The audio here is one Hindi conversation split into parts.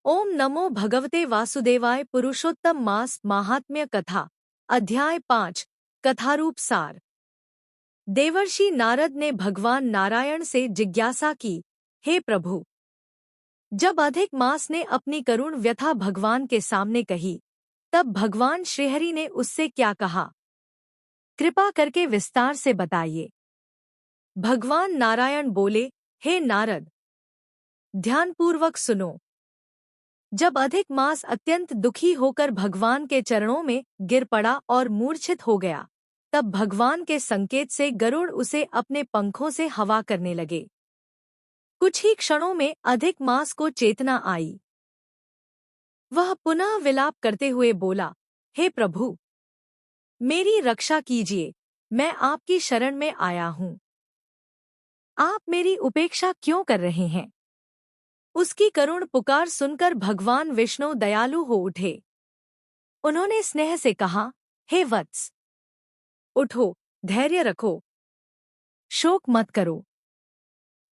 ओम नमो भगवते वासुदेवाय। पुरुषोत्तम मास महात्म्य कथा अध्याय 5 कथारूप सार। देवर्षि नारद ने भगवान नारायण से जिज्ञासा की, हे प्रभु, जब अधिक मास ने अपनी करुण व्यथा भगवान के सामने कही, तब भगवान श्रीहरि ने उससे क्या कहा? कृपा करके विस्तार से बताइए। भगवान नारायण बोले, हे नारद, ध्यानपूर्वक सुनो। जब अधिक मास अत्यंत दुखी होकर भगवान के चरणों में गिर पड़ा और मूर्छित हो गया, तब भगवान के संकेत से गरुड़ उसे अपने पंखों से हवा करने लगे। कुछ ही क्षणों में अधिक मास को चेतना आई। वह पुनः विलाप करते हुए बोला, हे प्रभु, मेरी रक्षा कीजिए, मैं आपकी शरण में आया हूँ। आप मेरी उपेक्षा क्यों कर रहे हैं? उसकी करुण पुकार सुनकर भगवान विष्णु दयालु हो उठे। उन्होंने स्नेह से कहा, हे वत्स, उठो, धैर्य रखो, शोक मत करो,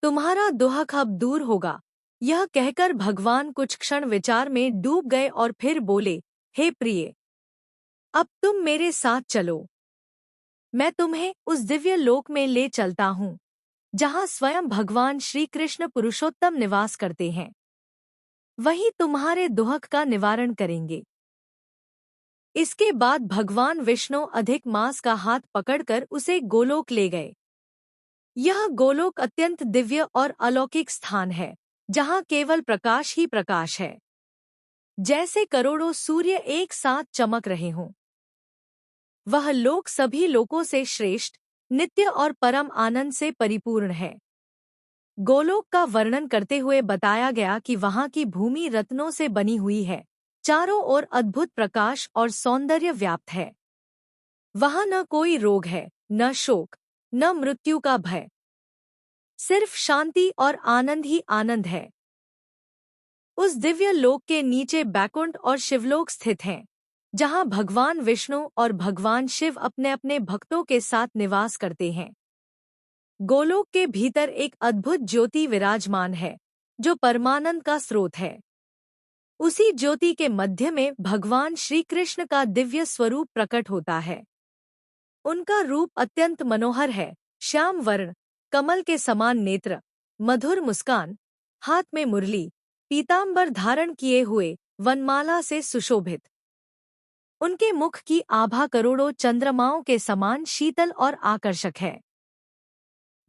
तुम्हारा दुख अब दूर होगा। यह कहकर भगवान कुछ क्षण विचार में डूब गए और फिर बोले, हे प्रिय, अब तुम मेरे साथ चलो। मैं तुम्हें उस दिव्य लोक में ले चलता हूँ, जहाँ स्वयं भगवान श्री कृष्ण पुरुषोत्तम निवास करते हैं। वही तुम्हारे दुख का निवारण करेंगे। इसके बाद भगवान विष्णु अधिक मास का हाथ पकड़कर उसे गोलोक ले गए। यह गोलोक अत्यंत दिव्य और अलौकिक स्थान है, जहाँ केवल प्रकाश ही प्रकाश है, जैसे करोड़ों सूर्य एक साथ चमक रहे हों। वह लोक सभी लोकों से श्रेष्ठ, नित्य और परम आनंद से परिपूर्ण है। गोलोक का वर्णन करते हुए बताया गया कि वहाँ की भूमि रत्नों से बनी हुई है, चारों ओर अद्भुत प्रकाश और सौंदर्य व्याप्त है। वहाँ न कोई रोग है, न शोक, न मृत्यु का भय, सिर्फ शांति और आनंद ही आनंद है। उस दिव्य लोक के नीचे बैकुंठ और शिवलोक स्थित हैं, जहाँ भगवान विष्णु और भगवान शिव अपने अपने भक्तों के साथ निवास करते हैं। गोलोक के भीतर एक अद्भुत ज्योति विराजमान है, जो परमानंद का स्रोत है। उसी ज्योति के मध्य में भगवान श्री कृष्ण का दिव्य स्वरूप प्रकट होता है। उनका रूप अत्यंत मनोहर है, श्याम वर्ण, कमल के समान नेत्र, मधुर मुस्कान, हाथ में मुरली, पीतांबर धारण किए हुए, वनमाला से सुशोभित। उनके मुख की आभा करोड़ों चंद्रमाओं के समान शीतल और आकर्षक है।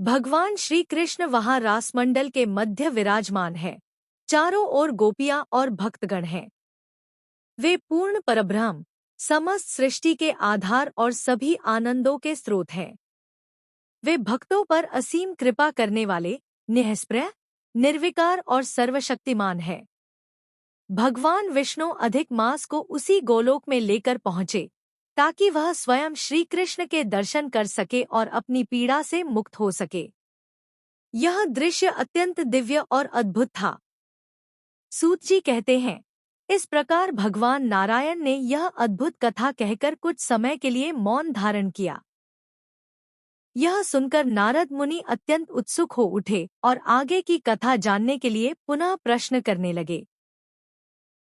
भगवान श्री कृष्ण वहाँ रासमंडल के मध्य विराजमान है। चारों ओर गोपियां और भक्तगण हैं। वे पूर्ण परब्रह्म, समस्त सृष्टि के आधार और सभी आनंदों के स्रोत हैं। वे भक्तों पर असीम कृपा करने वाले, निःस्पृह, निर्विकार और सर्वशक्तिमान हैं। भगवान विष्णु अधिक मास को उसी गोलोक में लेकर पहुँचे, ताकि वह स्वयं श्री कृष्ण के दर्शन कर सके और अपनी पीड़ा से मुक्त हो सके। यह दृश्य अत्यंत दिव्य और अद्भुत था। सूत जी कहते हैं, इस प्रकार भगवान नारायण ने यह अद्भुत कथा कहकर कुछ समय के लिए मौन धारण किया। यह सुनकर नारद मुनि अत्यंत उत्सुक हो उठे और आगे की कथा जानने के लिए पुनः प्रश्न करने लगे।